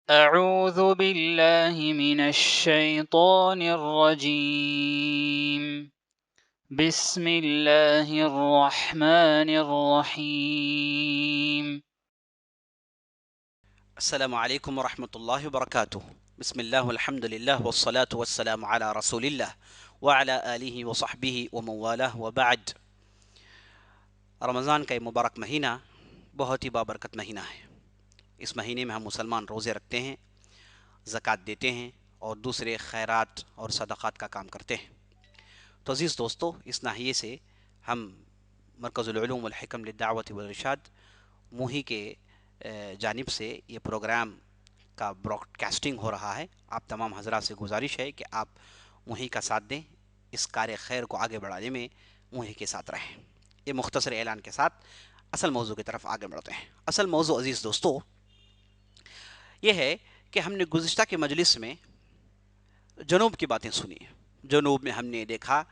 أعوذ بالله من الشيطان الرجيم بسم الله الرحمن الرحيم السلام عليكم ورحمة الله وبركاته. بسم الله والحمد لله والصلاة والسلام على رسول الله وعلى آله وصحبه ومن والاه وبعد. رمضان کا یہ مبارک مہینہ بہت ہی بابرکت مہینہ ہے۔ اس مہینے میں ہم مسلمان روزے رکھتے ہیں، زکوٰۃ دیتے ہیں اور دوسرے خیرات اور صدقات کا کام کرتے ہیں۔ تو عزیز دوستو، اس ناحیے سے ہم مرکز العلوم والحکم للدعوت والارشاد موہی کے جانب سے یہ پروگرام کا براڈ کاسٹنگ ہو رہا ہے۔ آپ تمام حضرات سے گزارش ہے کہ آپ موہی کا ساتھ دیں، اس کار خیر کو آگے بڑھانے میں موہی کے ساتھ رہیں۔ یہ مختصر اعلان کے ساتھ اصل موضوع کی طرف آگے بڑھتے ہیں۔ اصل موضوع عزیز دوستو یہ ہے کہ ہم نے گزشتہ کے مجلس میں جنوب کی باتیں سنی۔ جنوب میں ہم نے دیکھا،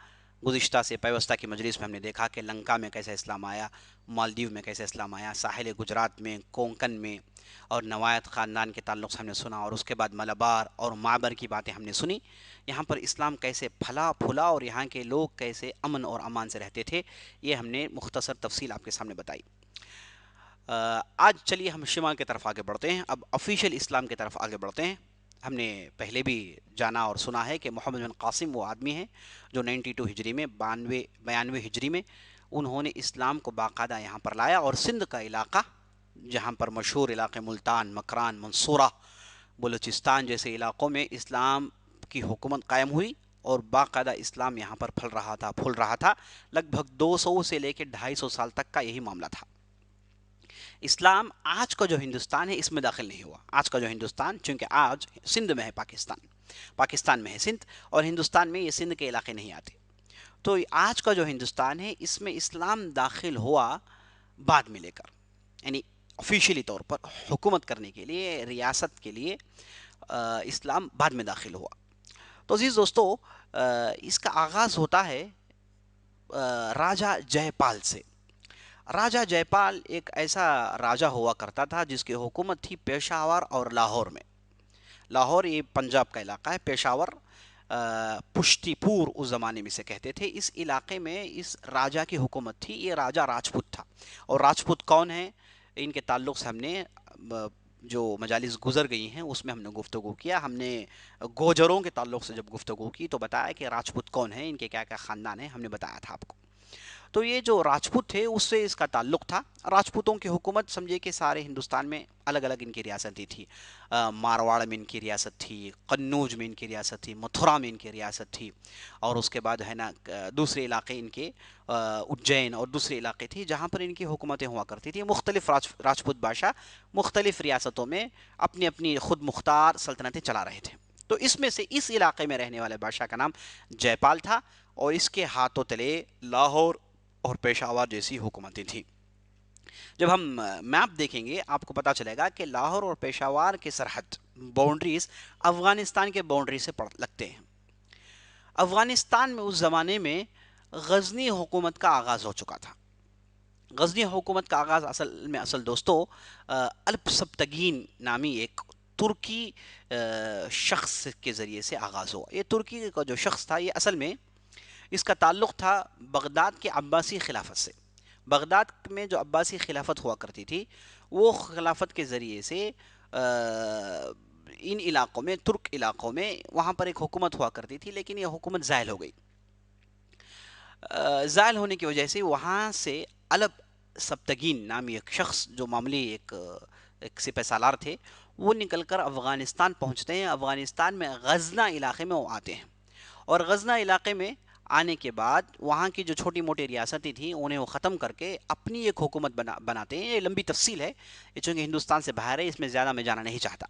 گزشتہ سے پیوستہ کی مجلس میں ہم نے دیکھا کہ لنکا میں کیسے اسلام آیا، مالدیو میں کیسے اسلام آیا، ساحل گجرات میں، کونکن میں، اور نوایت خاندان کے تعلق سے ہم نے سنا، اور اس کے بعد ملبار اور معبر کی باتیں ہم نے سنی۔ یہاں پر اسلام کیسے پھلا پھولا اور یہاں کے لوگ کیسے امن اور امان سے رہتے تھے، یہ ہم نے مختصر تفصیل آپ کے سامنے بتائی۔ آج چلیے ہم شمال کی طرف آگے بڑھتے ہیں، اب آفیشیل اسلام کی طرف آگے بڑھتے ہیں۔ ہم نے پہلے بھی جانا اور سنا ہے کہ محمد بن قاسم وہ آدمی ہیں جو 92 ہجری میں 92 ہجری میں انہوں نے اسلام کو باقاعدہ یہاں پر لایا، اور سندھ کا علاقہ جہاں پر مشہور علاقے ملتان، مکران، منصورہ، بلوچستان جیسے علاقوں میں اسلام کی حکومت قائم ہوئی، اور باقاعدہ اسلام یہاں پر پھول رہا تھا۔ لگ بھگ 200 سے لے کے 250 سال تک کا یہی معاملہ تھا۔ اسلام آج کا جو ہندوستان ہے اس میں داخل نہیں ہوا۔ آج کا جو ہندوستان، چونکہ آج سندھ میں ہے، پاکستان میں ہے سندھ، اور ہندوستان میں یہ سندھ کے علاقے نہیں آتے، تو آج کا جو ہندوستان ہے اس میں اسلام داخل ہوا بعد میں لے کر، یعنی آفیشیلی طور پر حکومت کرنے کے لیے، ریاست کے لیے اسلام بعد میں داخل ہوا۔ تو عزیز دوستو، اس کا آغاز ہوتا ہے راجہ جے پال سے۔ راجہ جے پال ایک ایسا راجہ ہوا کرتا تھا جس کی حکومت تھی پیشاور اور لاہور میں۔ لاہور یہ پنجاب کا علاقہ ہے، پیشاور پشتی پور اس زمانے میں سے کہتے تھے۔ اس علاقے میں اس راجہ کی حکومت تھی، یہ راجہ راجپوت تھا۔ اور راجپوت کون ہیں، ان کے تعلق سے ہم نے جو مجالس گزر گئی ہیں اس میں ہم نے گفتگو کیا۔ ہم نے گوجروں کے تعلق سے جب گفتگو کی تو بتایا کہ راجپوت کون ہیں، ان کے کیا کیا خاندان ہیں، ہم نے بتایا تھا آپ کو۔ تو یہ جو راجپوت تھے اس سے اس کا تعلق تھا۔ راجپوتوں کی حکومت سمجھے کہ سارے ہندوستان میں الگ الگ ان کی ریاستیں تھی۔ مارواڑ میں ان کی ریاست تھی، قنوج میں ان کی ریاست تھی، متھرا میں ان کی ریاست تھی، اور اس کے بعد ہے نا دوسرے علاقے ان کے اجین اور دوسرے علاقے تھے جہاں پر ان کی حکومتیں ہوا کرتی تھیں۔ مختلف راجپوت بادشاہ مختلف ریاستوں میں اپنی اپنی خود مختار سلطنتیں چلا رہے تھے۔ تو اس میں سے اس علاقے میں رہنے والے بادشاہ کا نام جے پال تھا، اور اس کے ہاتھوں تلے لاہور اور پیشاور جیسی حکومتیں تھیں۔ جب ہم میپ دیکھیں گے آپ کو پتا چلے گا کہ لاہور اور پیشاور کے سرحد باؤنڈریز افغانستان کے باؤنڈری سے لگتے ہیں۔ افغانستان میں اس زمانے میں غزنی حکومت کا آغاز ہو چکا تھا۔ غزنی حکومت کا آغاز اصل دوستو الپ سبتگین نامی ایک ترکی شخص کے ذریعے سے آغاز ہوا۔ یہ ترکی کا جو شخص تھا، یہ اصل میں اس کا تعلق تھا بغداد کے عباسی خلافت سے۔ بغداد میں جو عباسی خلافت ہوا کرتی تھی، وہ خلافت کے ذریعے سے ان علاقوں میں، ترک علاقوں میں، وہاں پر ایک حکومت ہوا کرتی تھی، لیکن یہ حکومت زائل ہو گئی۔ زائل ہونے کی وجہ سے وہاں سے الپ سبتگین نامی ایک شخص جو معمولی ایک سپہ سالار تھے، وہ نکل کر افغانستان پہنچتے ہیں۔ افغانستان میں غزنہ علاقے میں وہ آتے ہیں، اور غزنہ علاقے میں آنے کے بعد وہاں کی جو چھوٹی موٹی ریاستیں تھیں انہیں وہ ختم کر کے اپنی ایک حکومت بناتے ہیں۔ یہ لمبی تفصیل ہے، یہ چونکہ ہندوستان سے باہر ہے، اس میں زیادہ میں جانا نہیں چاہتا۔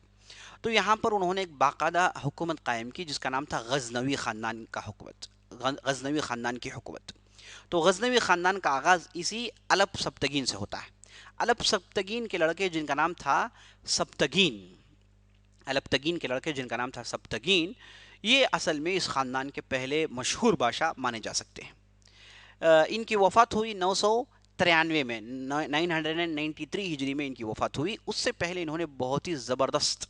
تو یہاں پر انہوں نے ایک باقاعدہ حکومت قائم کی جس کا نام تھا غزنوی خاندان کا حکومت، غزنوی خاندان کی حکومت۔ تو غزنوی خاندان کا آغاز اسی الپ سبتگین سے ہوتا ہے۔ الپ سبتگین کے لڑکے جن کا نام تھا سبتگین، الپتگین کے لڑکے جن کا نام تھا سبتگین، یہ اصل میں اس خاندان کے پہلے مشہور بادشاہ مانے جا سکتے ہیں۔ ان کی وفات ہوئی 993 میں، 993 ہجری میں ان کی وفات ہوئی۔ اس سے پہلے انہوں نے بہت ہی زبردست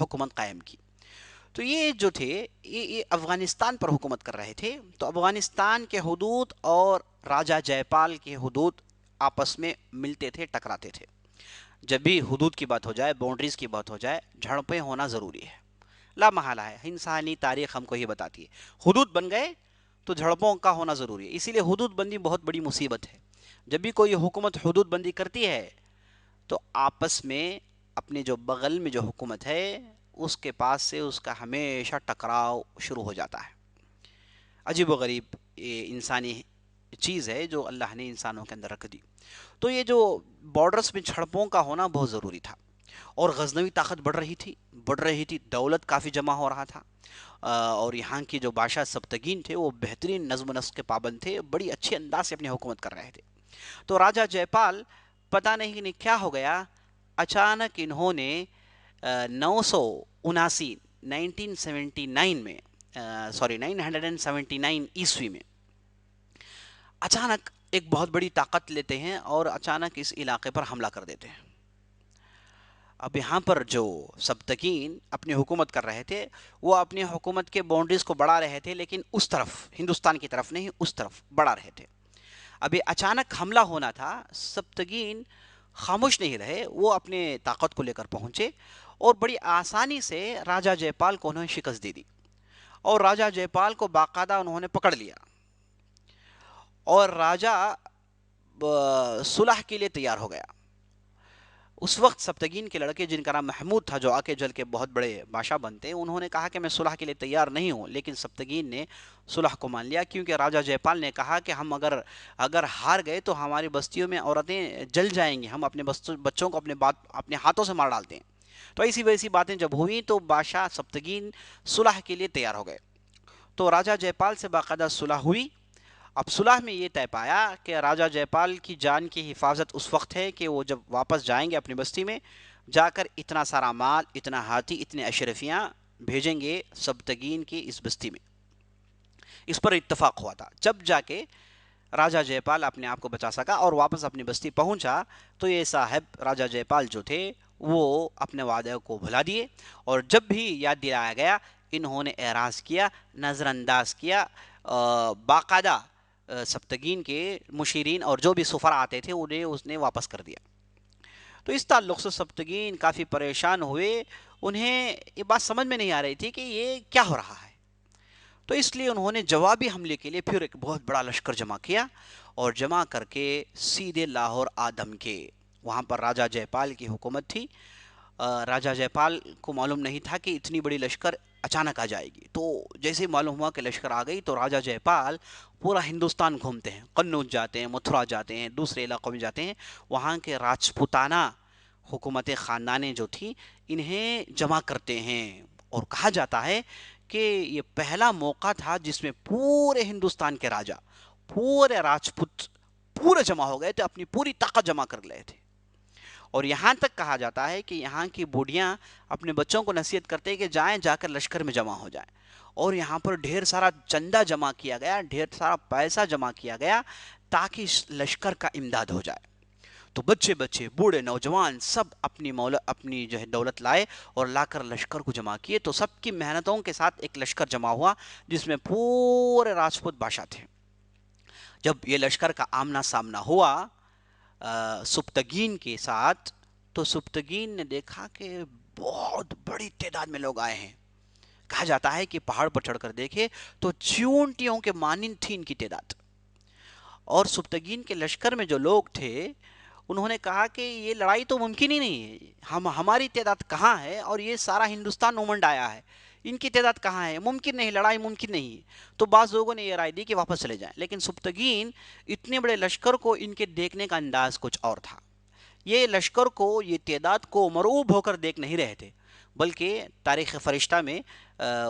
حکومت قائم کی. تو یہ جو تھے یہ افغانستان پر حکومت کر رہے تھے. تو افغانستان کے حدود اور راجہ جے پال کے حدود آپس میں ملتے تھے، ٹکراتے تھے. جب بھی حدود کی بات ہو جائے، باؤنڈریز کی بات ہو جائے، جھڑپیں ہونا ضروری ہے، لا محالہ ہے. انسانی تاریخ ہم کو یہ بتاتی ہے حدود بن گئے تو جھڑپوں کا ہونا ضروری ہے. اسی لیے حدود بندی بہت بڑی مصیبت ہے. جب بھی کوئی حکومت حدود بندی کرتی ہے تو آپس میں اپنے جو بغل میں جو حکومت ہے اس کے پاس سے اس کا ہمیشہ ٹکراؤ شروع ہو جاتا ہے. عجیب و غریب یہ انسانی چیز ہے جو اللہ نے انسانوں کے اندر رکھ دی. تو یہ جو بارڈرز میں جھڑپوں کا ہونا بہت ضروری تھا. اور غزنوی طاقت بڑھ رہی تھی، دولت کافی جمع ہو رہا تھا. اور یہاں کی جو بادشاہ سبتگین تھے وہ بہترین نظم و نسق کے پابند تھے، بڑی اچھی انداز سے اپنی حکومت کر رہے تھے. تو راجہ جے پال پتہ نہیں کیا ہو گیا، اچانک انہوں نے 979 1979 میں 979 عیسوی میں اچانک ایک بہت بڑی طاقت لیتے ہیں اور اچانک اس علاقے پر حملہ کر دیتے ہیں. اب یہاں پر جو سبتگین اپنی حکومت کر رہے تھے وہ اپنی حکومت کے باؤنڈریز کو بڑھا رہے تھے، لیکن اس طرف ہندوستان کی طرف نہیں، اس طرف بڑھا رہے تھے. ابھی اچانک حملہ ہونا تھا، سبتگین خاموش نہیں رہے، وہ اپنے طاقت کو لے کر پہنچے اور بڑی آسانی سے راجہ جے پال کو انہوں نے شکست دے دی. اور راجہ جے پال کو باقاعدہ انہوں نے پکڑ لیا اور راجہ صلح کے لیے تیار ہو گیا. اس وقت سبتگین کے لڑکے جن کا نام محمود تھا، جو آگے چل کے بہت بڑے بادشاہ بنتے، انہوں نے کہا کہ میں صلح کے لیے تیار نہیں ہوں. لیکن سبتگین نے صلح کو مان لیا، کیونکہ راجہ جے پال نے کہا کہ ہم اگر ہار گئے تو ہماری بستیوں میں عورتیں جل جائیں گی، ہم اپنے بچوں کو اپنے ہاتھوں سے مار ڈالتے ہیں. تو ایسی ویسی باتیں جب ہوئیں تو بادشاہ سبتگین صلح کے لیے تیار ہو گئے. تو راجہ جے پال سے باقاعدہ صلح ہوئی. اب صلح میں یہ طے پایا کہ راجہ جے پال کی جان کی حفاظت اس وقت ہے کہ وہ جب واپس جائیں گے اپنی بستی میں، جا کر اتنا سارا مال، اتنا ہاتھی، اتنے اشرفیاں بھیجیں گے سبتگین کی اس بستی میں. اس پر اتفاق ہوا تھا. جب جا کے راجہ جے پال اپنے آپ کو بچا سکا اور واپس اپنی بستی پہنچا تو یہ صاحب راجہ جے پال جو تھے وہ اپنے وعدے کو بھلا دیے. اور جب بھی یاد دلایا گیا انہوں نے اعراض کیا، نظر انداز کیا. باقاعدہ سبتگین کے مشیرین اور جو بھی سفراء آتے تھے انہیں اس نے واپس کر دیا. تو اس تعلق سے سبتگین کافی پریشان ہوئے. انہیں یہ بات سمجھ میں نہیں آ رہی تھی کہ یہ کیا ہو رہا ہے. تو اس لیے انہوں نے جوابی حملے کے لیے پھر ایک بہت بڑا لشکر جمع کیا اور جمع کر کے سیدھے لاہور آدم کے. وہاں پر راجہ جے پال کی حکومت تھی. راجہ جے پال کو معلوم نہیں تھا کہ اتنی بڑی لشکر اچانک آ جائے گی. تو جیسے معلوم ہوا کہ لشکر آ گئی تو راجہ جے پال پورا ہندوستان گھومتے ہیں، قنوج جاتے ہیں، متھرا جاتے ہیں، دوسرے علاقوں میں جاتے ہیں. وہاں کے راجپوتانہ حکومت خاندانیں جو تھی انہیں جمع کرتے ہیں. اور کہا جاتا ہے کہ یہ پہلا موقع تھا جس میں پورے ہندوستان کے راجہ، پورے راجپوت پورے جمع ہو گئے تھے، اپنی پوری طاقت جمع کر لے تھے. اور یہاں تک کہا جاتا ہے کہ یہاں کی بوڑھیاں اپنے بچوں کو نصیحت کرتے کہ جائیں، جا کر لشکر میں جمع ہو جائیں. اور یہاں پر ڈھیر سارا چندہ جمع کیا گیا، ڈھیر سارا پیسہ جمع کیا گیا تاکہ اس لشکر کا امداد ہو جائے. تو بچے بوڑھے نوجوان سب اپنی جو ہے دولت لائے اور لا کر لشکر کو جمع کیے. تو سب کی محنتوں کے ساتھ ایک لشکر جمع ہوا جس میں پورے راجپوت بادشاہ تھے. جب یہ لشکر کا آمنا سامنا ہوا سبتگین کے ساتھ تو سبتگین نے دیکھا کہ بہت بڑی تعداد میں لوگ آئے ہیں. کہا جاتا ہے کہ پہاڑ پر چڑھ کر دیکھے تو چیونٹیوں کے مانند تھی ان کی تعداد. اور سبتگین کے لشکر میں جو لوگ تھے انہوں نے کہا کہ یہ لڑائی تو ممکن ہی نہیں ہے، ہماری تعداد کہاں ہے اور یہ سارا ہندوستان امنڈ آیا ہے، ان کی تعداد کہاں ہے، ممکن نہیں، لڑائی ممکن نہیں. تو بعض لوگوں نے یہ رائے دی کہ واپس چلے جائیں. لیکن سبتگین اتنے بڑے لشکر کو ان کے دیکھنے کا انداز کچھ اور تھا. یہ لشکر کو، یہ تعداد کو مرعوب ہو کر دیکھ نہیں رہے تھے، بلکہ تاریخ فرشتہ میں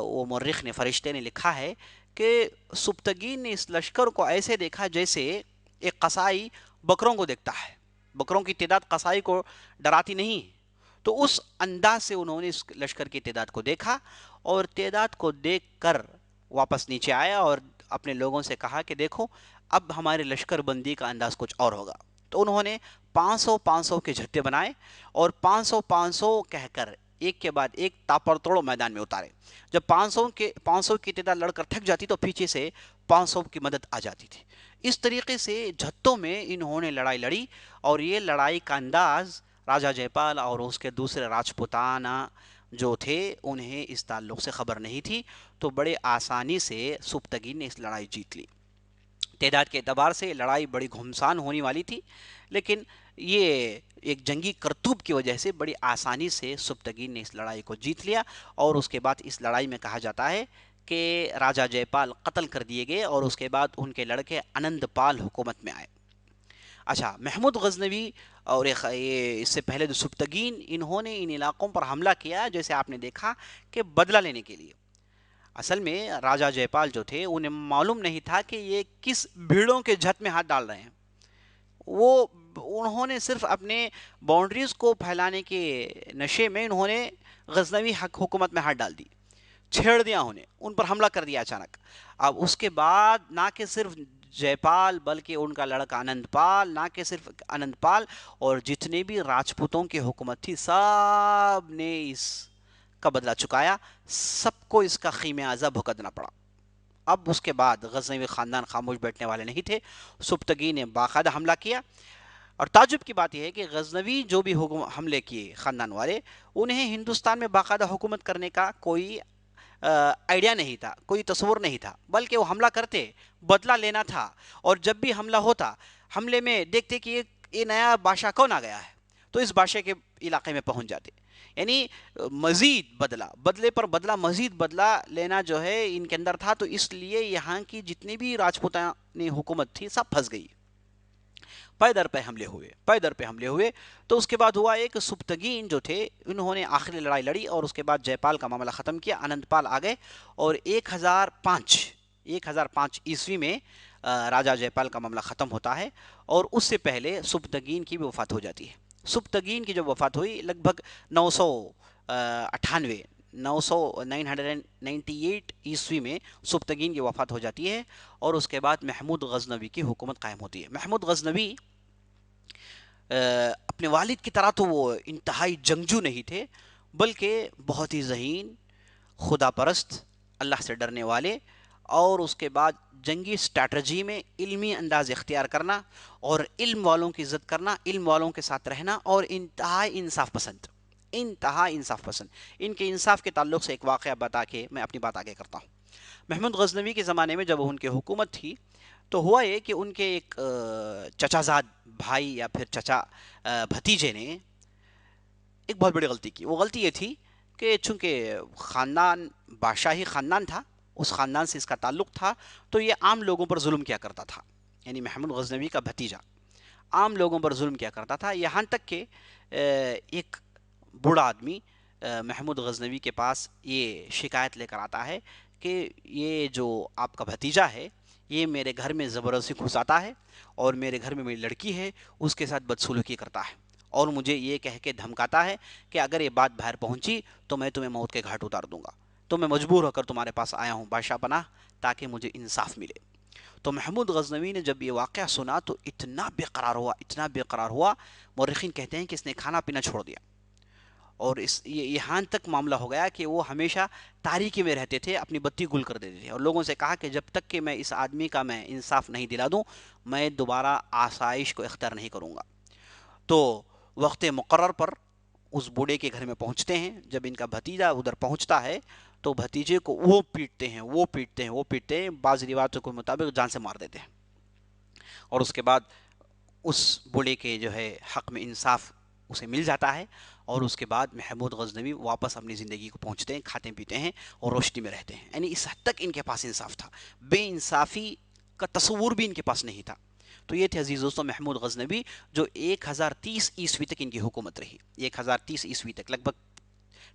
وہ مورخ نے، فرشتے نے لکھا ہے کہ سبتگین نے اس لشکر کو ایسے دیکھا جیسے ایک قصائی بکروں کو دیکھتا ہے. بکروں کی تعداد قصائی کو ڈراتی نہیں. تو اس انداز سے انہوں نے اس لشکر کی تعداد کو دیکھا اور تعداد کو دیکھ کر واپس نیچے آیا اور اپنے لوگوں سے کہا کہ دیکھو اب ہمارے لشکر بندی کا انداز کچھ اور ہوگا. تو انہوں نے 500 کے جھٹے بنائے اور 500 کہہ کر ایک کے بعد ایک تاپر توڑ میدان میں اتارے. جب 500 کی تعداد لڑ کر تھک جاتی تو پیچھے سے 500 کی مدد آ جاتی تھی. اس طریقے سے جھتوں میں انہوں نے لڑائی لڑی، اور یہ لڑائی کا انداز راجہ جے پال اور اس کے دوسرے راجپوتانہ جو تھے انہیں اس تعلق سے خبر نہیں تھی، تو بڑے آسانی سے سبتگین نے اس لڑائی جیت لی. تعداد کے اعتبار سے لڑائی بڑی گھمسان ہونے والی تھی، لیکن یہ ایک جنگی کرتوب کی وجہ سے بڑی آسانی سے سبتگین نے اس لڑائی کو جیت لیا. اور اس کے بعد اس لڑائی میں کہا جاتا ہے کہ راجہ جے پال قتل کر دیے گئے، اور اس کے بعد ان کے لڑکے انند پال حکومت میں آئے. اچھا، محمود غزنوی اور یہ اس سے پہلے جو سبتگین، انہوں نے ان علاقوں پر حملہ کیا جیسے آپ نے دیکھا کہ بدلہ لینے کے لیے. اصل میں راجہ جے پال جو تھے انہیں معلوم نہیں تھا کہ یہ کس بھیڑوں کے جھت میں ہاتھ ڈال رہے ہیں. انہوں نے صرف اپنے باؤنڈریز کو پھیلانے کے نشے میں انہوں نے غزنوی حکومت میں ہاتھ ڈال دی، چھیڑ دیا، انہیں ان پر حملہ کر دیا اچانک. اب اس کے بعد نہ کہ صرف جے پال بلکہ ان کا لڑکا انند پال، نہ کہ صرف انند پال، اور جتنے بھی راجپوتوں کی حکومت تھی سب نے اس کا بدلہ چکایا. سب کو اس کا خمیازہ بھگتنا پڑا. اب اس کے بعد غزنوی خاندان خاموش بیٹھنے والے نہیں تھے. سبتگی نے باقاعدہ حملہ کیا، اور تعجب کی بات یہ ہے کہ غزنوی جو بھی حملے کیے خاندان والے، انہیں ہندوستان میں باقاعدہ حکومت کرنے کا کوئی آئیڈیا نہیں تھا، کوئی تصور نہیں تھا، بلکہ وہ حملہ کرتے، بدلہ لینا تھا. اور جب بھی حملہ ہوتا، حملے میں دیکھتے کہ یہ نیا بادشاہ کون آ گیا ہے، تو اس بادشاہ کے علاقے میں پہنچ جاتے. یعنی مزید بدلے پر بدلہ، مزید بدلہ لینا جو ہے ان کے اندر تھا. تو اس لیے یہاں کی جتنی بھی راجپوتانی حکومت تھی سب پھنس گئی. پے در پہ حملے ہوئے. تو اس کے بعد ہوا ایک سبتگین جو تھے انہوں نے آخری لڑائی لڑی، اور اس کے بعد جے پال کا معاملہ ختم کیا. انند پال آ گئے، اور 1005 عیسوی میں راجہ جے پال کا معاملہ ختم ہوتا ہے، اور اس سے پہلے سبتگین کی بھی وفات ہو جاتی ہے. سبتگین کی جو وفات ہوئی لگ بھگ 998 عیسوی میں سبتگین کی وفات ہو جاتی ہے، اور اس کے بعد محمود غزنوی کی حکومت قائم ہوتی ہے. محمود غزنوی اپنے والد کی طرح تو وہ انتہائی جنگجو نہیں تھے، بلکہ بہت ہی ذہین، خدا پرست، اللہ سے ڈرنے والے، اور اس کے بعد جنگی اسٹریٹجی میں علمی انداز اختیار کرنا، اور علم والوں کی عزت کرنا، علم والوں کے ساتھ رہنا، اور انتہائی انصاف پسند. ان کے انصاف کے تعلق سے ایک واقعہ بتا کے میں اپنی بات آگے کرتا ہوں. محمود غزنوی کے زمانے میں جب ان کی حکومت تھی تو ہوا یہ کہ ان کے ایک چچا زاد بھائی یا پھر چچا بھتیجے نے ایک بہت بڑی غلطی کی. وہ غلطی یہ تھی کہ چونکہ خاندان بادشاہی خاندان تھا، اس خاندان سے اس کا تعلق تھا، تو یہ عام لوگوں پر ظلم کیا کرتا تھا. یعنی محمود غزنوی کا بھتیجا عام لوگوں پر ظلم کیا کرتا تھا. یہاں تک کہ ایک بوڑھا آدمی محمود غزنوی کے پاس یہ شکایت لے کر آتا ہے کہ یہ جو آپ کا بھتیجا ہے یہ میرے گھر میں زبردستی گھس آتا ہے، اور میرے گھر میں میری لڑکی ہے اس کے ساتھ بدسلوکی کرتا ہے، اور مجھے یہ کہہ کے دھمکاتا ہے کہ اگر یہ بات باہر پہنچی تو میں تمہیں موت کے گھاٹ اتار دوں گا. تو میں مجبور ہو کر تمہارے پاس آیا ہوں بادشاہ پناہ، تاکہ مجھے انصاف ملے. تو محمود غزنوی نے جب یہ واقعہ سنا تو اتنا بے قرار ہوا، مورخین کہتے ہیں کہ اس نے کھانا پینا چھوڑ دیا. اور یہاں تک معاملہ ہو گیا کہ وہ ہمیشہ تاریکی میں رہتے تھے، اپنی بتی گل کر دیتے تھے، اور لوگوں سے کہا کہ جب تک کہ میں اس آدمی کا میں انصاف نہیں دلا دوں میں دوبارہ آسائش کو اختیار نہیں کروں گا. تو وقت مقرر پر اس بوڑھے کے گھر میں پہنچتے ہیں. جب ان کا بھتیجا ادھر پہنچتا ہے تو بھتیجے کو وہ پیٹتے ہیں، بعض روایتوں کے مطابق جان سے مار دیتے ہیں. اور اس کے بعد اس بوڑھے کے جو ہے حق میں انصاف اسے مل جاتا ہے، اور اس کے بعد محمود غزنوی واپس اپنی زندگی کو پہنچتے ہیں، کھاتے پیتے ہیں اور روشنی میں رہتے ہیں. یعنی اس حد تک ان کے پاس انصاف تھا، بے انصافی کا تصور بھی ان کے پاس نہیں تھا. تو یہ تھے عزیز دوستوں محمود غزنوی، جو 1030 عیسوی تک ان کی حکومت رہی. 1030 عیسوی تک لگ بھگ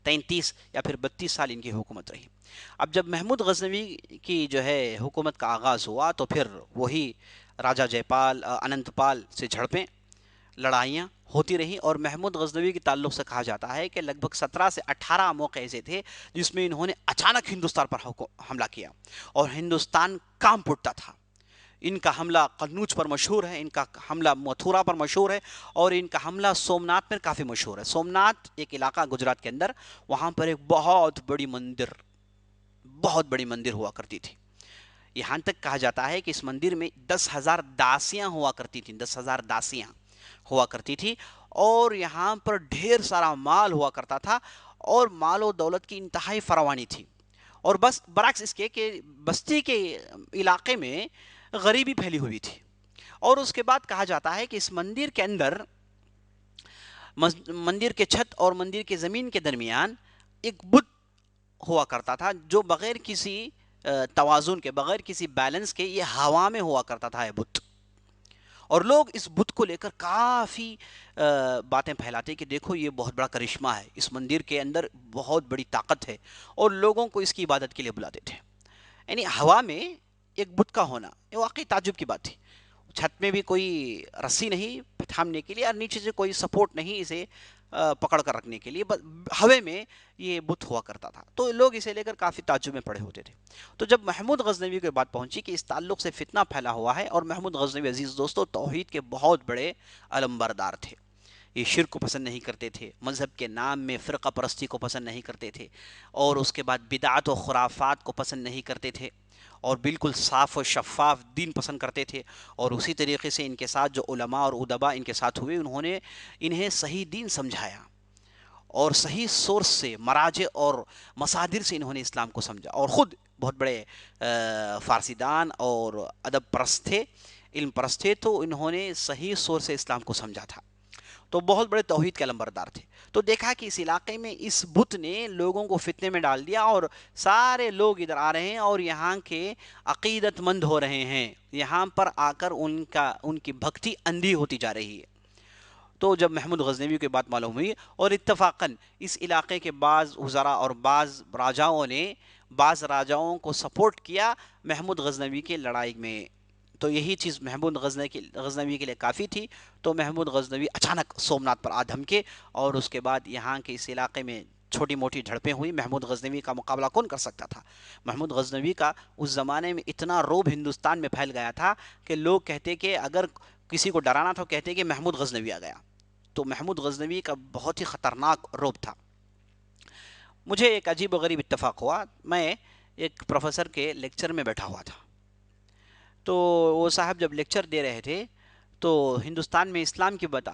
33 یا پھر 32 سال ان کی حکومت رہی. اب جب محمود غزنوی کی جو ہے حکومت کا آغاز ہوا تو پھر وہی راجہ جے پال، انند پال سے جھڑپیں، لڑائیاں ہوتی رہی. اور محمود غزنوی کے تعلق سے کہا جاتا ہے کہ لگ بھگ 17 سے 18 موقع ایسے تھے جس میں انہوں نے اچانک ہندوستان پر حملہ کیا، اور ہندوستان کام پھٹتا تھا. ان کا حملہ قنوج پر مشہور ہے، ان کا حملہ متھورا پر مشہور ہے، اور ان کا حملہ سومنات پر کافی مشہور ہے۔ سومنات ایک علاقہ گجرات کے اندر، وہاں پر ایک بہت بڑی مندر ہوا کرتی تھی۔ یہاں تک کہا جاتا ہے کہ اس مندر میں 10,000 داسیاں ہوا کرتی تھیں، 10,000 داسیاں ہوا کرتی تھی، اور یہاں پر ڈھیر سارا مال ہوا کرتا تھا، اور مال و دولت کی انتہائی فراوانی تھی۔ اور بس برعکس اس کے کہ بستی کے علاقے میں غریبی پھیلی ہوئی تھی۔ اور اس کے بعد کہا جاتا ہے کہ اس مندر کے اندر، مندر کے چھت اور مندر کے زمین کے درمیان ایک بت ہوا کرتا تھا، جو بغیر کسی توازن کے، بغیر کسی بیلنس کے، یہ ہوا میں ہوا کرتا تھا یہ بت۔ اور لوگ اس بت کو لے کر کافی باتیں پھیلاتے کہ دیکھو یہ بہت بڑا کرشمہ ہے، اس مندر کے اندر بہت بڑی طاقت ہے، اور لوگوں کو اس کی عبادت کے لیے بلاتے تھے۔ یعنی ہوا میں ایک بت کا ہونا یہ واقعی تعجب کی بات تھی۔ چھت میں بھی کوئی رسی نہیں تھامنے کے لیے، اور نیچے سے کوئی سپورٹ نہیں اسے پکڑ کر رکھنے کے لیے، بس ہوے میں یہ بت ہوا کرتا تھا۔ تو لوگ اسے لے کر کافی تعجب میں پڑے ہوتے تھے۔ تو جب محمود غزنوی کے بات پہنچی کہ اس تعلق سے فتنہ پھیلا ہوا ہے، اور محمود غزنوی عزیز دوستو توحید کے بہت بڑے علمبردار تھے، یہ شرک کو پسند نہیں کرتے تھے، مذہب کے نام میں فرقہ پرستی کو پسند نہیں کرتے تھے، اور اس کے بعد بدعات و خرافات کو پسند نہیں کرتے تھے، اور بالکل صاف و شفاف دین پسند کرتے تھے۔ اور اسی طریقے سے ان کے ساتھ جو علماء اور ادباء ان کے ساتھ ہوئے، انہوں نے انہیں صحیح دین سمجھایا، اور صحیح سورس سے، مراجع اور مصادر سے انہوں نے اسلام کو سمجھا، اور خود بہت بڑے فارسی دان اور ادب پرست تھے، علم پرست تھے، تو انہوں نے صحیح سورس سے اسلام کو سمجھا تھا، تو بہت بڑے توحید کے علمبردار تھے۔ تو دیکھا کہ اس علاقے میں اس بت نے لوگوں کو فتنے میں ڈال دیا، اور سارے لوگ ادھر آ رہے ہیں اور یہاں کے عقیدت مند ہو رہے ہیں، یہاں پر آ کر ان کی بھکتی اندھی ہوتی جا رہی ہے۔ تو جب محمود غزنوی کی بات معلوم ہوئی، اور اتفاقاً اس علاقے کے بعض وزراء اور بعض راجاؤں کو سپورٹ کیا محمود غزنوی کے لڑائی میں، تو یہی چیز محمود غزنوی کے لیے کافی تھی۔ تو محمود غزنوی اچانک سومنات پر آ دھمکے، اور اس کے بعد یہاں کے اس علاقے میں چھوٹی موٹی جھڑپیں ہوئی۔ محمود غزنوی کا مقابلہ کون کر سکتا تھا؟ محمود غزنوی کا اس زمانے میں اتنا روب ہندوستان میں پھیل گیا تھا کہ لوگ کہتے کہ اگر کسی کو ڈرانا تھا کہتے کہ محمود غزنوی آ گیا۔ تو محمود غزنوی کا بہت ہی خطرناک روب تھا۔ مجھے ایک عجیب و غریب اتفاق ہوا، میں ایک پروفیسر کے لیکچر میں بیٹھا ہوا تھا، تو وہ صاحب جب لیکچر دے رہے تھے تو ہندوستان میں اسلام کی بات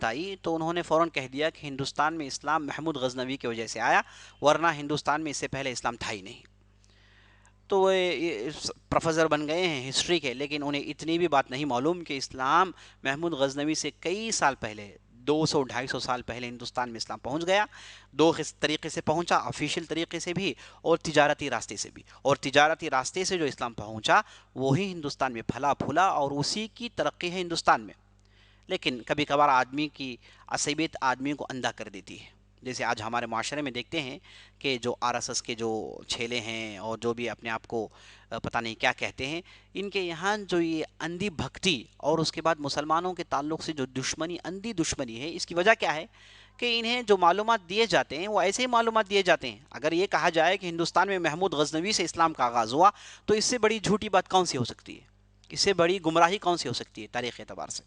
آئی، تو انہوں نے فوراً کہہ دیا کہ ہندوستان میں اسلام محمود غزنوی کی وجہ سے آیا، ورنہ ہندوستان میں اس سے پہلے اسلام تھا ہی نہیں۔ تو وہ پروفیسر بن گئے ہیں ہسٹری کے، لیکن انہیں اتنی بھی بات نہیں معلوم کہ اسلام محمود غزنوی سے کئی سال پہلے، 200-250 سال پہلے ہندوستان میں اسلام پہنچ گیا، دو طریقے سے پہنچا، آفیشیل طریقے سے بھی اور تجارتی راستے سے بھی۔ اور تجارتی راستے سے جو اسلام پہنچا وہی ہندوستان میں پھلا پھولا، اور اسی کی ترقی ہے ہندوستان میں۔ لیکن کبھی کبھار آدمی کی عصبیت آدمی کو اندھا کر دیتی ہے، جیسے آج ہمارے معاشرے میں دیکھتے ہیں کہ جو RSS کے جو چھیلے ہیں اور جو بھی اپنے آپ کو پتہ نہیں کیا کہتے ہیں، ان کے یہاں جو یہ اندھی بھکتی اور اس کے بعد مسلمانوں کے تعلق سے جو دشمنی، اندھی دشمنی ہے، اس کی وجہ کیا ہے کہ انہیں جو معلومات دیے جاتے ہیں وہ ایسے ہی معلومات دیے جاتے ہیں۔ اگر یہ کہا جائے کہ ہندوستان میں محمود غزنوی سے اسلام کا آغاز ہوا، تو اس سے بڑی جھوٹی بات کون سی ہو سکتی ہے؟ اس سے بڑی گمراہی کون سی ہو سکتی ہے تاریخ اعتبار سے؟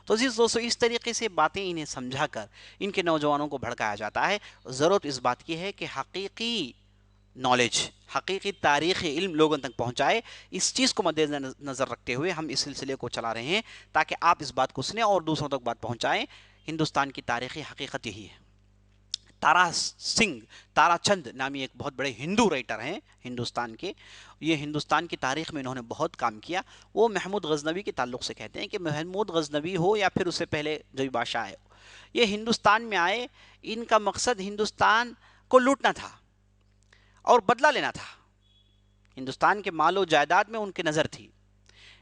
تو عزیز دوستو، اس طریقے سے باتیں انہیں سمجھا کر ان کے نوجوانوں کو بھڑکایا جاتا ہے۔ ضرورت اس بات کی ہے کہ حقیقی نالج، حقیقی تاریخی علم لوگوں تک پہنچائے۔ اس چیز کو مد نظر رکھتے ہوئے ہم اس سلسلے کو چلا رہے ہیں، تاکہ آپ اس بات کو سنیں اور دوسروں تک بات پہنچائیں۔ ہندوستان کی تاریخی حقیقت یہی ہے۔ تارا چند نامی ایک بہت بڑے ہندو رائٹر ہیں ہندوستان کے، یہ ہندوستان کی تاریخ میں انہوں نے بہت کام کیا۔ وہ محمود غزنوی کے تعلق سے کہتے ہیں کہ محمود غزنوی ہو یا پھر اس سے پہلے جو بادشاہ ہے، یہ ہندوستان میں آئے، ان کا مقصد ہندوستان کو لوٹنا تھا اور بدلہ لینا تھا۔ ہندوستان کے مال و جائیداد میں ان کی نظر تھی،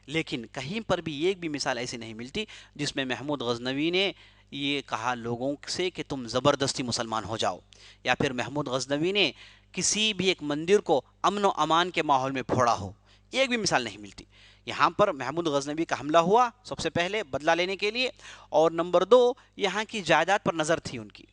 لیکن کہیں پر بھی ایک بھی مثال ایسی نہیں ملتی جس میں محمود غزنوی نے یہ کہا لوگوں سے کہ تم زبردستی مسلمان ہو جاؤ، یا پھر محمود غزنوی نے کسی بھی ایک مندر کو امن و امان کے ماحول میں پھوڑا ہو۔ ایک بھی مثال نہیں ملتی۔ یہاں پر محمود غزنوی کا حملہ ہوا سب سے پہلے بدلہ لینے کے لیے، اور نمبر 2 یہاں کی جائیداد پر نظر تھی ان کی،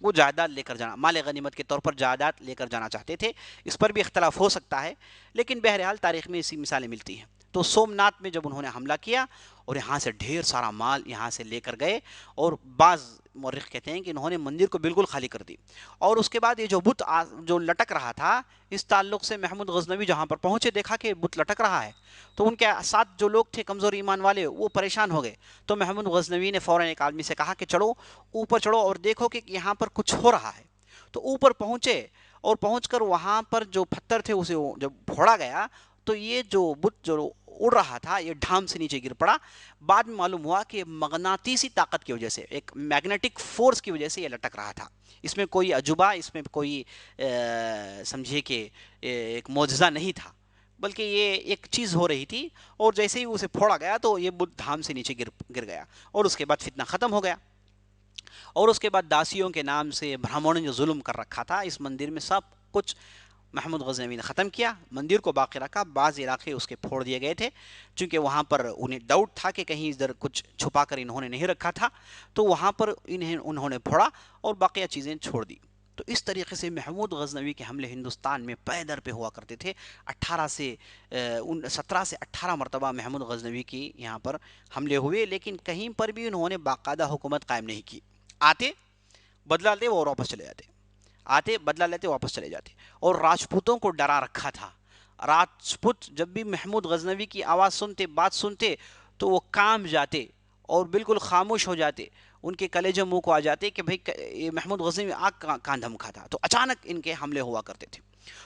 وہ جائیداد لے کر جانا، مال غنیمت کے طور پر جائیداد لے کر جانا چاہتے تھے۔ اس پر بھی اختلاف ہو سکتا ہے، لیکن بہرحال تاریخ میں اسی مثالیں ملتی ہیں۔ تو سومنات میں جب انہوں نے حملہ کیا اور یہاں سے ڈھیر سارا مال یہاں سے لے کر گئے، اور بعض مورخ کہتے ہیں کہ انہوں نے مندر کو بالکل خالی کر دی، اور اس کے بعد یہ جو بت جو لٹک رہا تھا، اس تعلق سے محمود غزنوی جہاں پر پہنچے دیکھا کہ بت لٹک رہا ہے، تو ان کے ساتھ جو لوگ تھے کمزور ایمان والے وہ پریشان ہو گئے، تو محمود غزنوی نے فوراً ایک آدمی سے کہا کہ چلو اوپر چڑھو اور دیکھو کہ یہاں پر کچھ ہو رہا ہے۔ تو اوپر پہنچے اور پہنچ کر وہاں پر جو پتھر تھے اسے جب پھوڑا گیا تو یہ جو بت جو اڑ رہا تھا یہ ڈھام سے نیچے گر پڑا۔ بعد میں معلوم ہوا کہ مغناطیسی طاقت کی وجہ سے، ایک میگنیٹک فورس کی وجہ سے یہ لٹک رہا تھا۔ اس میں کوئی عجوبہ، اس میں کوئی سمجھے کہ ایک معجزہ نہیں تھا، بلکہ یہ ایک چیز ہو رہی تھی، اور جیسے ہی اسے پھوڑا گیا تو یہ بت دھام سے نیچے گر گیا، اور اس کے بعد فتنہ ختم ہو گیا۔ اور اس کے بعد داسیوں کے نام سے برہمنوں نے جو ظلم کر رکھا تھا اس مندر میں، سب کچھ محمود غزنوی نے ختم کیا، مندر کو باقی رکھا، بعض علاقے اس کے پھوڑ دیے گئے تھے، چونکہ وہاں پر انہیں ڈاؤٹ تھا کہ کہیں ادھر کچھ چھپا کر انہوں نے نہیں رکھا تھا، تو وہاں پر انہوں نے پھوڑا اور باقیہ چیزیں چھوڑ دی۔ تو اس طریقے سے محمود غزنوی کے حملے ہندوستان میں پے در پہ ہوا کرتے تھے۔ 17 سے 18 مرتبہ محمود غزنوی کی یہاں پر حملے ہوئے، لیکن کہیں پر بھی انہوں نے باقاعدہ حکومت قائم نہیں کی۔ آتے بدلہ لیتے اور واپس چلے جاتے، آتے بدلہ لیتے واپس چلے جاتے، اور راجپوتوں کو ڈرا رکھا تھا۔ راجپوت جب بھی محمود غزنوی کی آواز سنتے، بات سنتے، تو وہ کانپ جاتے اور بالکل خاموش ہو جاتے، ان کے کلیجے منہ کو آ جاتے کہ بھئی یہ محمود غزنوی آگ کہاں دھمکا تھا، تو اچانک ان کے حملے ہوا کرتے تھے۔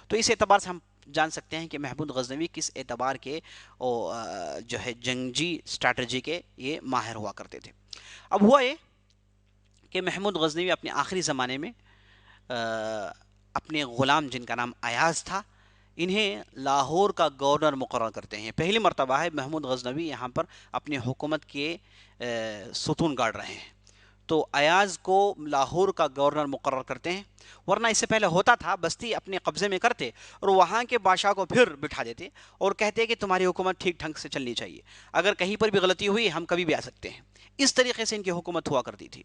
تو اس اعتبار سے ہم جان سکتے ہیں کہ محمود غزنوی کس اعتبار کے جو ہے جنگی اسٹریٹجی کے یہ ماہر ہوا کرتے تھے۔ اب ہوا یہ کہ محمود غزنوی اپنے آخری زمانے میں اپنے غلام جن کا نام ایاز تھا، انہیں لاہور کا گورنر مقرر کرتے ہیں۔ پہلی مرتبہ ہے محمود غزنوی یہاں پر اپنے حکومت کے ستون گاڑ رہے ہیں، تو ایاز کو لاہور کا گورنر مقرر کرتے ہیں، ورنہ اس سے پہلے ہوتا تھا بستی اپنے قبضے میں کرتے اور وہاں کے بادشاہ کو پھر بٹھا دیتے اور کہتے کہ تمہاری حکومت ٹھیک ڈھنگ سے چلنی چاہیے، اگر کہیں پر بھی غلطی ہوئی ہم کبھی بھی آ سکتے ہیں۔ اس طریقے سے ان کی حکومت ہوا کرتی تھی،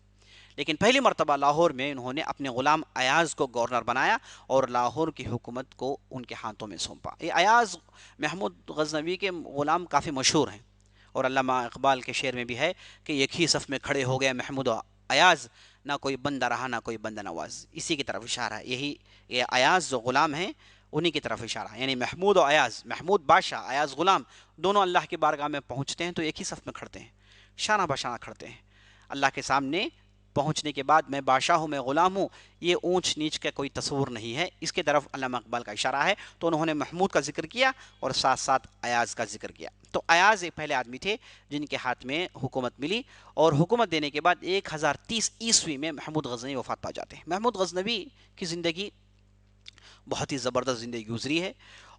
لیکن پہلی مرتبہ لاہور میں انہوں نے اپنے غلام ایاز کو گورنر بنایا اور لاہور کی حکومت کو ان کے ہاتھوں میں سونپا۔ یہ ایاز محمود غزنوی کے غلام کافی مشہور ہیں، اور علامہ اقبال کے شعر میں بھی ہے کہ ایک ہی صف میں کھڑے ہو گئے محمود و ایاز، نہ کوئی بندہ رہا نہ کوئی بندہ نواز۔ اسی کی طرف اشارہ ہے، یہی یہ ایاز جو غلام ہیں انہی کی طرف اشارہ ہے، یعنی محمود و ایاز، محمود بادشاہ ایاز غلام، دونوں اللہ کی بارگاہ میں پہنچتے ہیں تو ایک ہی صف میں کھڑتے ہیں، شانہ بشانہ کھڑتے ہیں اللہ کے سامنے پہنچنے کے بعد۔ میں بادشاہ ہوں، میں غلام ہوں، یہ اونچ نیچ کا کوئی تصور نہیں ہے، اس کے طرف علامہ اقبال کا اشارہ ہے۔ تو انہوں نے محمود کا ذکر کیا اور ساتھ ساتھ ایاز کا ذکر کیا۔ تو ایاز ایک پہلے آدمی تھے جن کے ہاتھ میں حکومت ملی، اور حکومت دینے کے بعد 1030 عیسوی میں محمود غزنوی وفات پا جاتے ہیں۔ محمود غزنوی کی زندگی بہت ہی زبردست زندگی گزری ہے،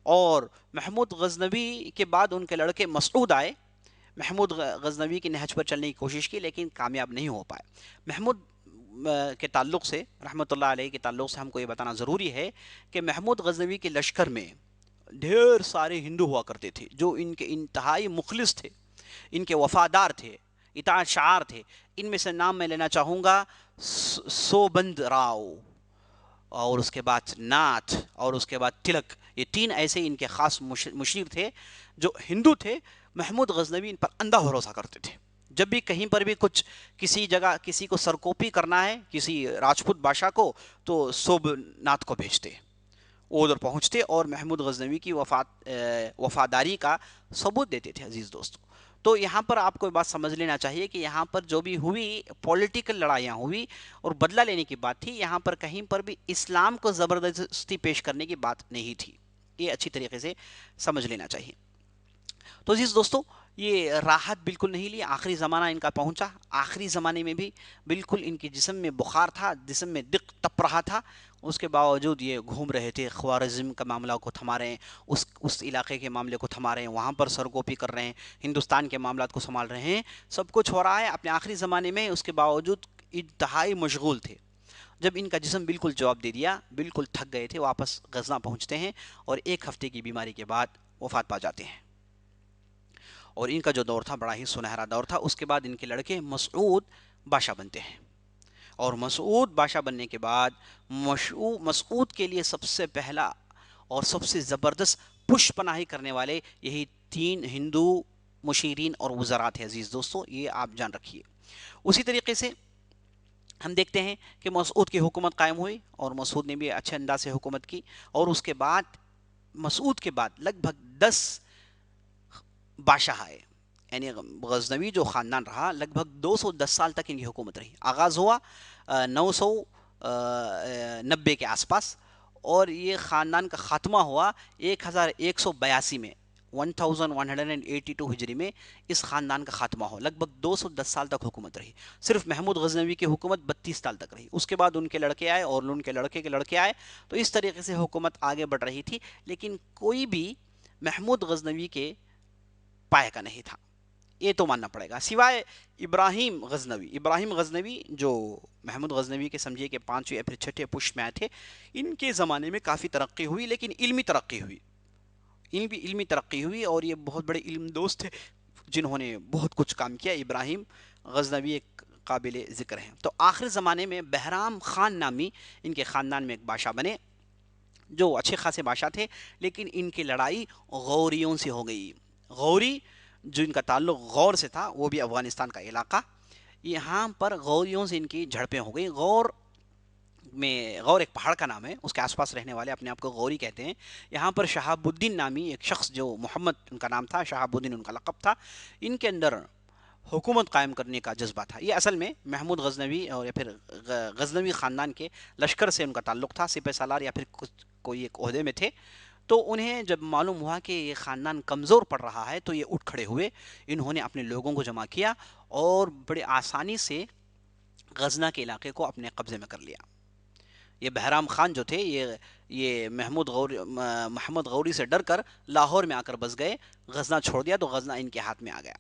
اور محمود غزنوی کے بعد ان کے لڑکے مسعود آئے، محمود غزنوی کی نہج پر چلنے کی کوشش کی لیکن کامیاب نہیں ہو پائے۔ محمود کے تعلق سے، رحمۃ اللہ علیہ کے تعلق سے ہم کو یہ بتانا ضروری ہے کہ محمود غزنوی کے لشکر میں ڈھیر سارے ہندو ہوا کرتے تھے جو ان کے انتہائی مخلص تھے، ان کے وفادار تھے، اطاعت شعار تھے۔ ان میں سے نام میں لینا چاہوں گا سوبند راؤ، اور اس کے بعد ناتھ، اور اس کے بعد تلک، یہ 3 ایسے ان کے خاص مشیر تھے جو ہندو تھے۔ محمود غزنوی ان پر اندھا بھروسہ کرتے تھے، جب بھی کہیں پر بھی کچھ کسی جگہ کسی کو سرکوپی کرنا ہے کسی راجپوت بادشاہ کو، تو سوبناتھ کو بھیجتے، وہ ادھر پہنچتے اور محمود غزنوی کی وفاداری کا ثبوت دیتے تھے۔ عزیز دوستو، تو یہاں پر آپ کو بات سمجھ لینا چاہیے کہ یہاں پر جو بھی ہوئی پولیٹیکل لڑائیاں ہوئی اور بدلہ لینے کی بات تھی، یہاں پر کہیں پر بھی اسلام کو زبردستی پیش کرنے کی بات نہیں تھی، یہ اچھی طریقے سے سمجھ لینا چاہیے۔ تو عزیز دوستو، یہ راحت بالکل نہیں لی، آخری زمانہ ان کا پہنچا، آخری زمانے میں بھی بالکل ان کے جسم میں بخار تھا، جسم میں دق تپ رہا تھا، اس کے باوجود یہ گھوم رہے تھے، خوارزم کا معاملہ کو تھما رہے ہیں، اس علاقے کے معاملے کو تھما رہے ہیں، وہاں پر سرگوپی کر رہے ہیں، ہندوستان کے معاملات کو سنبھال رہے ہیں، سب کچھ ہو رہا ہے اپنے آخری زمانے میں، اس کے باوجود انتہائی مشغول تھے۔ جب ان کا جسم بالکل جواب دے دیا، بالکل تھک گئے تھے، واپس غزنہ پہنچتے ہیں اور 1 ہفتے کی بیماری کے بعد وفات پا جاتے ہیں۔ اور ان کا جو دور تھا بڑا ہی سنہرا دور تھا۔ اس کے بعد ان کے لڑکے مسعود بادشاہ بنتے ہیں، اور مسعود بادشاہ بننے کے بعد مسعود کے لیے سب سے پہلا اور سب سے زبردست پش پناہی کرنے والے یہی 3 ہندو مشیرین اور وزراء تھے عزیز دوستو، یہ آپ جان رکھیے۔ اسی طریقے سے ہم دیکھتے ہیں کہ مسعود کی حکومت قائم ہوئی اور مسعود نے بھی اچھے انداز سے حکومت کی، اور اس کے بعد مسعود کے بعد لگ بھگ 10 بادشاہ آئے، یعنی غزنوی جو خاندان رہا لگ بھگ 210 سال تک ان کی حکومت رہی۔ آغاز ہوا 990 کے آس پاس، اور یہ خاندان کا خاتمہ ہوا 1182 میں، 1182 ہجری میں اس خاندان کا خاتمہ ہو۔ لگ بھگ 210 سال تک حکومت رہی۔ صرف محمود غزنوی کی حکومت 32 سال تک رہی، اس کے بعد ان کے لڑکے آئے اور ان کے لڑکے کے لڑکے آئے، تو اس طریقے سے حکومت آگے بڑھ رہی تھی، لیکن کوئی بھی محمود غزنوی کے پائے کا نہیں تھا، یہ تو ماننا پڑے گا، سوائے ابراہیم غزنوی۔ ابراہیم غزنوی جو محمود غزنوی کے سمجھیے کہ 5ویں یا پھر 6 پشت میں آئے تھے، ان کے زمانے میں کافی ترقی ہوئی، لیکن علمی ترقی ہوئی، علمی ترقی ہوئی، اور یہ بہت بڑے علم دوست تھے جنہوں نے بہت کچھ کام کیا۔ ابراہیم غزنوی ایک قابل ذکر ہیں۔ تو آخر زمانے میں بہرام خان نامی ان کے خاندان میں ایک بادشاہ بنے، جو اچھے خاصے بادشاہ تھے، لیکن ان کی لڑائی غوریوں سے ہو گئی۔ غوری جن کا تعلق غور سے تھا، وہ بھی افغانستان کا علاقہ، یہاں پر غوریوں سے ان کی جھڑپیں ہو گئی۔ غور ایک پہاڑ کا نام ہے، اس کے آس پاس رہنے والے اپنے آپ کو غوری کہتے ہیں۔ یہاں پر شہاب الدین نامی ایک شخص، جو محمد ان کا نام تھا، شہاب الدین ان کا لقب تھا، ان کے اندر حکومت قائم کرنے کا جذبہ تھا۔ یہ اصل میں محمود غزنوی اور یا پھر غزنوی خاندان کے لشکر سے ان کا تعلق تھا، سپہ سالار یا پھر کوئی ایک عہدے میں تھے۔ تو انہیں جب معلوم ہوا کہ یہ خاندان کمزور پڑ رہا ہے، تو یہ اٹھ کھڑے ہوئے، انہوں نے اپنے لوگوں کو جمع کیا اور بڑے آسانی سے غزنہ کے علاقے کو اپنے قبضے میں کر لیا۔ یہ بہرام خان جو تھے، یہ محمد غوری سے ڈر کر لاہور میں آ کر بس گئے، غزنہ چھوڑ دیا، تو غزنہ ان کے ہاتھ میں آ گیا۔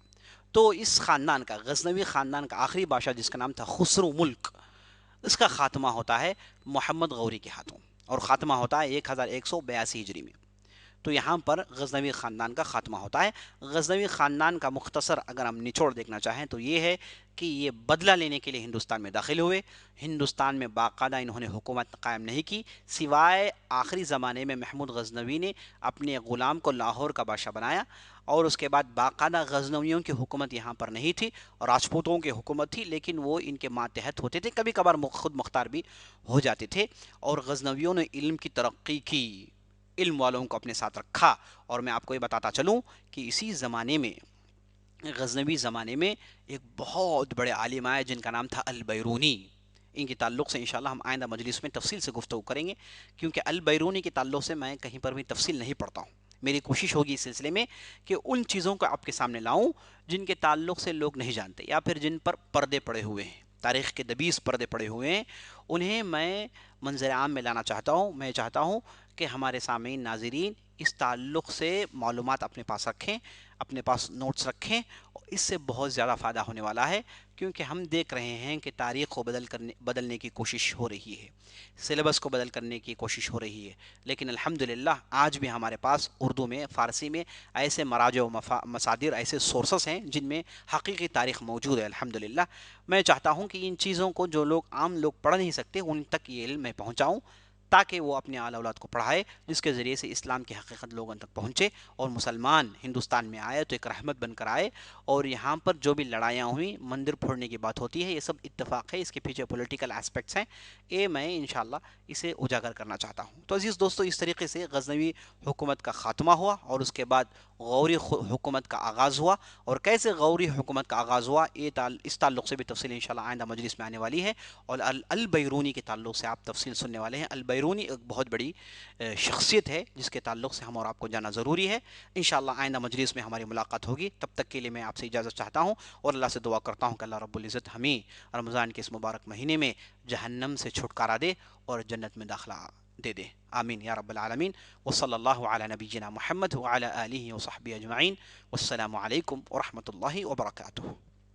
تو اس خاندان کا، غزنوی خاندان کا آخری بادشاہ جس کا نام تھا خسرو ملک، اس کا خاتمہ ہوتا ہے محمد غوری کے ہاتھوں، اور خاتمہ ہوتا ہے 1182 ہجری میں۔ تو یہاں پر غزنوی خاندان کا خاتمہ ہوتا ہے۔ غزنوی خاندان کا مختصر اگر ہم نچوڑ دیکھنا چاہیں تو یہ ہے کہ یہ بدلہ لینے کے لیے ہندوستان میں داخل ہوئے۔ ہندوستان میں باقاعدہ انہوں نے حکومت قائم نہیں کی، سوائے آخری زمانے میں محمود غزنوی نے اپنے غلام کو لاہور کا بادشاہ بنایا، اور اس کے بعد باقاعدہ غزنویوں کی حکومت یہاں پر نہیں تھی، اور راجپوتوں کی حکومت تھی، لیکن وہ ان کے ماتحت ہوتے تھے، کبھی کبھار خود مختار بھی ہو جاتے تھے۔ اور غزنویوں نے علم کی ترقی کی، علم والوں کو اپنے ساتھ رکھا۔ اور میں آپ کو یہ بتاتا چلوں کہ اسی زمانے میں، غزنوی زمانے میں، ایک بہت بڑے عالم آئے جن کا نام تھا البیرونی۔ ان کے تعلق سے انشاءاللہ ہم آئندہ مجلس میں تفصیل سے گفتگو کریں گے، کیونکہ البیرونی کے تعلق سے میں کہیں پر بھی تفصیل نہیں پڑھتا ہوں۔ میری کوشش ہوگی اس سلسلے میں کہ ان چیزوں کو آپ کے سامنے لاؤں جن کے تعلق سے لوگ نہیں جانتے، یا پھر جن پر پردے پڑے ہوئے ہیں، تاریخ کے دبیس پردے پڑے ہوئے ہیں، انہیں میں منظر عام میں لانا چاہتا ہوں۔ میں چاہتا ہوں کہ ہمارے سامعین، ناظرین، اس تعلق سے معلومات اپنے پاس رکھیں، اپنے پاس نوٹس رکھیں، اور اس سے بہت زیادہ فائدہ ہونے والا ہے، کیونکہ ہم دیکھ رہے ہیں کہ تاریخ کو بدلنے کی کوشش ہو رہی ہے، سلیبس کو بدل کرنے کی کوشش ہو رہی ہے، لیکن الحمدللہ آج بھی ہمارے پاس اردو میں، فارسی میں ایسے مراجع و مصادر، ایسے سورسز ہیں جن میں حقیقی تاریخ موجود ہے الحمدللہ۔ میں چاہتا ہوں کہ ان چیزوں کو جو لوگ، عام لوگ پڑھ نہیں سکتے، ان تک یہ علم میں پہنچاؤں، تاکہ وہ اپنے آل اولاد کو پڑھائے، جس کے ذریعے سے اسلام کی حقیقت لوگوں تک پہنچے، اور مسلمان ہندوستان میں آئے تو ایک رحمت بن کر آئے۔ اور یہاں پر جو بھی لڑائیاں ہوئیں، مندر پھوڑنے کی بات ہوتی ہے، یہ سب اتفاق ہے، اس کے پیچھے پولیٹیکل اسپیکٹس ہیں، یہ میں انشاءاللہ اسے اجاگر کرنا چاہتا ہوں۔ تو عزیز دوستو، اس طریقے سے غزنوی حکومت کا خاتمہ ہوا، اور اس کے بعد غوری حکومت کا آغاز ہوا، اور کیسے غوری حکومت کا آغاز ہوا، اس تعلق سے بھی تفصیل انشاءاللہ آئندہ مجلس میں آنے والی ہے، اور البیرونی کے تعلق سے آپ تفصیل سننے والے ہیں۔ البیرونی ایک بہت بڑی شخصیت ہے جس کے تعلق سے ہم اور آپ کو جاننا ضروری ہے۔ انشاءاللہ آئندہ مجلس میں ہماری ملاقات ہوگی، تب تک کے لیے میں آپ سے اجازت چاہتا ہوں، اور اللہ سے دعا کرتا ہوں کہ اللہ رب العزت ہمیں رمضان کے اس مبارک مہینے میں جہنم سے چھٹکارا دے اور جنت میں داخلہ دے دے، آمین یا رب العالمین۔ وصلی اللہ علی نبینا محمد وعلی آلہ وصحبہ اجمعین، والسلام علیکم ورحمۃ اللہ وبرکاتہ۔